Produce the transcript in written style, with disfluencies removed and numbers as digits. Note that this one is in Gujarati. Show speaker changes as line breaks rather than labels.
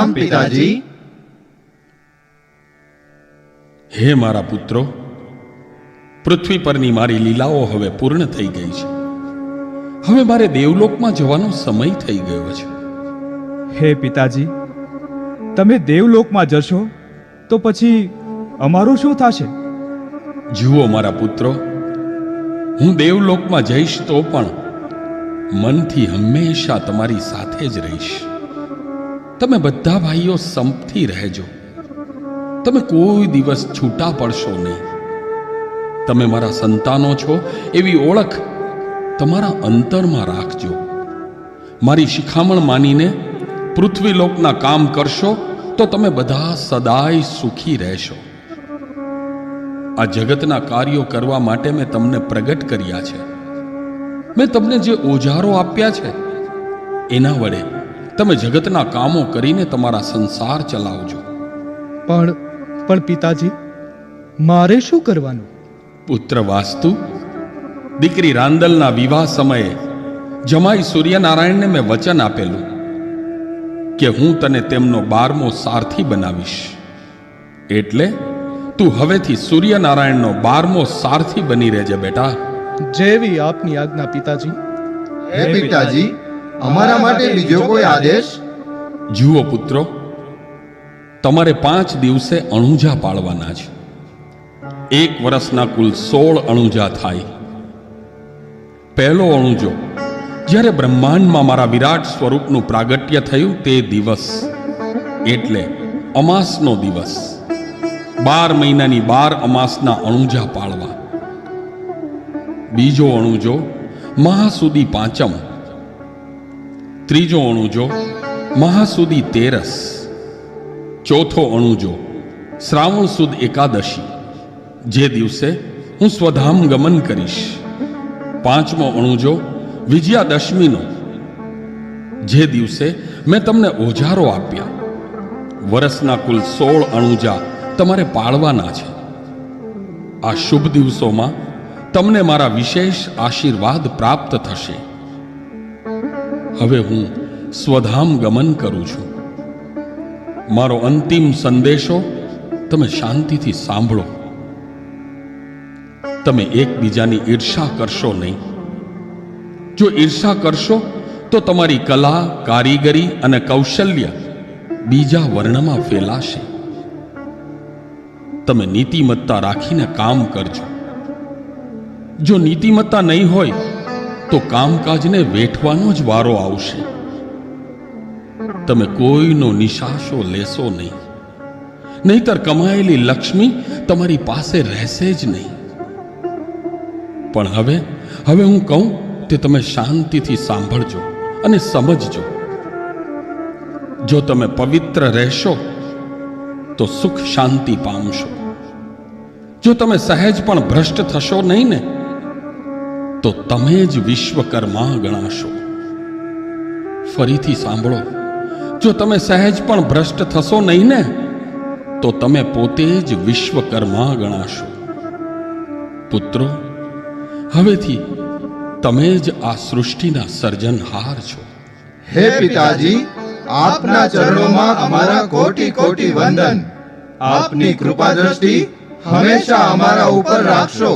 પ્રણામ પિતાજી.
હે મારા પુત્રો, પૃથ્વી પરની મારી લીલાઓ હવે પૂર્ણ થઈ ગઈ છે. હવે મારે દેવલોકમાં જવાનો સમય થઈ ગયો છે.
હે પિતાજી, તમે દેવલોકમાં જશો તો પછી અમારું શું થશે?
જુઓ મારા પુત્રો, હું દેવલોકમાં જઈશ તો પણ મનથી હંમેશા તમારી સાથે જ રહીશ. તમે બધા ભાઈઓ સંપથી રહેજો. તમે કોઈ દિવસ છૂટા પડશો નહીં. તમે મારા સંતાનો છો એવી ઓળખ તમારા અંતરમાં રાખજો. મારી શિખામણ માનીને પૃથ્વીલોકના કામ કરશો તો તમે બધા સદાય સુખી રહેશો. આ જગતના કાર્યો કરવા માટે મેં તમને પ્રગટ કર્યા છે. મેં તમને જે ઓજારો આપ્યા છે એના વડે તમે જગતના કામો કરીને તમારા સંસાર ચલાવજો.
પણ પિતાજી, મારે શું કરવાનું?
પુત્ર વાસ્તુ, દીકરી રાંદલના વિવાહ સમયે જમાઈ સૂર્યનારાયણને મેં વચન આપેલું કે હું તને તેમનો 12મો સારથી બનાવીશ. એટલે તું હવેથી સૂર્યનારાયણનો 12મો સારથી બની રહેજે બેટા.
જેવી આપની આજ્ઞા પિતાજી.
હે પિતાજી, અમારા માટે બીજો કોઈ આદેશ?
જુઓ પુત્રો, તમારે 5 દિવસે અણુજા પાળવાના છે. 1 વર્ષના કુલ 16 અણુજા થાય. પહેલો અણુજો જ્યારે બ્રહ્માંડમાં મારા વિરાટ સ્વરૂપનું પ્રાગટ્ય થયું તે દિવસ, એટલે અમાસનો દિવસ. 12 મહિનાની 12 અમાસના અણુજા પાળવા. બીજો અણુજો મહાસુદી પાંચમ. ત્રીજો અણુજો મહાસુદી તેરસ. ચોથો અણુજો શ્રાવણ સુદ એકાદશી, જે દિવસે હું સ્વધામ ગમન કરીશ. 5મો અણુજો વિજયાદશમીનો, જે દિવસે મેં તમને ઓજારો આપ્યા. વર્ષના કુલ 16 અણુજા તમારે પાળવાના છે. આ શુભ દિવસોમાં તમને મારા વિશેષ આશીર્વાદ પ્રાપ્ત થશે. હવે હું સ્વધામ ગમન કરું છું. મારો અંતિમ સંદેશો તમે શાંતિથી સાંભળો. તમે એકબીજાની ઈર્ષા કરશો નહીં. જો ઈર્ષા કરશો તો તમારી કલા, કારીગરી અને કૌશલ્ય બીજા વર્ણમાં ફેલાશે. તમે નીતિમત્તા રાખીને કામ કરજો. જો નીતિમત્તા નહીં હોય તો કામકાજને વેઠવાનો જ વારો આવશે. તમે કોઈનો નિશાસો લેશો નહીં, નહીતર કમાયેલી લક્ષ્મી તમારી પાસે રહેશે જ નહીં. પણ હવે હું કહું તે તમે શાંતિથી સાંભળજો અને સમજજો. જો તમે પવિત્ર રહેશો તો સુખ શાંતિ પામશો. જો તમે સહેજ પણ ભ્રષ્ટ થશો નહીં ને તો તમે જ વિશ્વકર્મા ગણાશો. ફરીથી સાંભળો, જો તમે સહેજ પણ ભ્રષ્ટ થશો નહીં ને તો તમે પોતે જ વિશ્વકર્મા ગણાશો. પુત્રો, હવેથી તમે જ આ સૃષ્ટિના સર્જનહાર છો.
હે પિતાજી, આપના ચરણોમાં અમારા કોટી કોટી વંદન. આપની કૃપા દ્રષ્ટિ હંમેશા અમારા ઉપર રાખશો.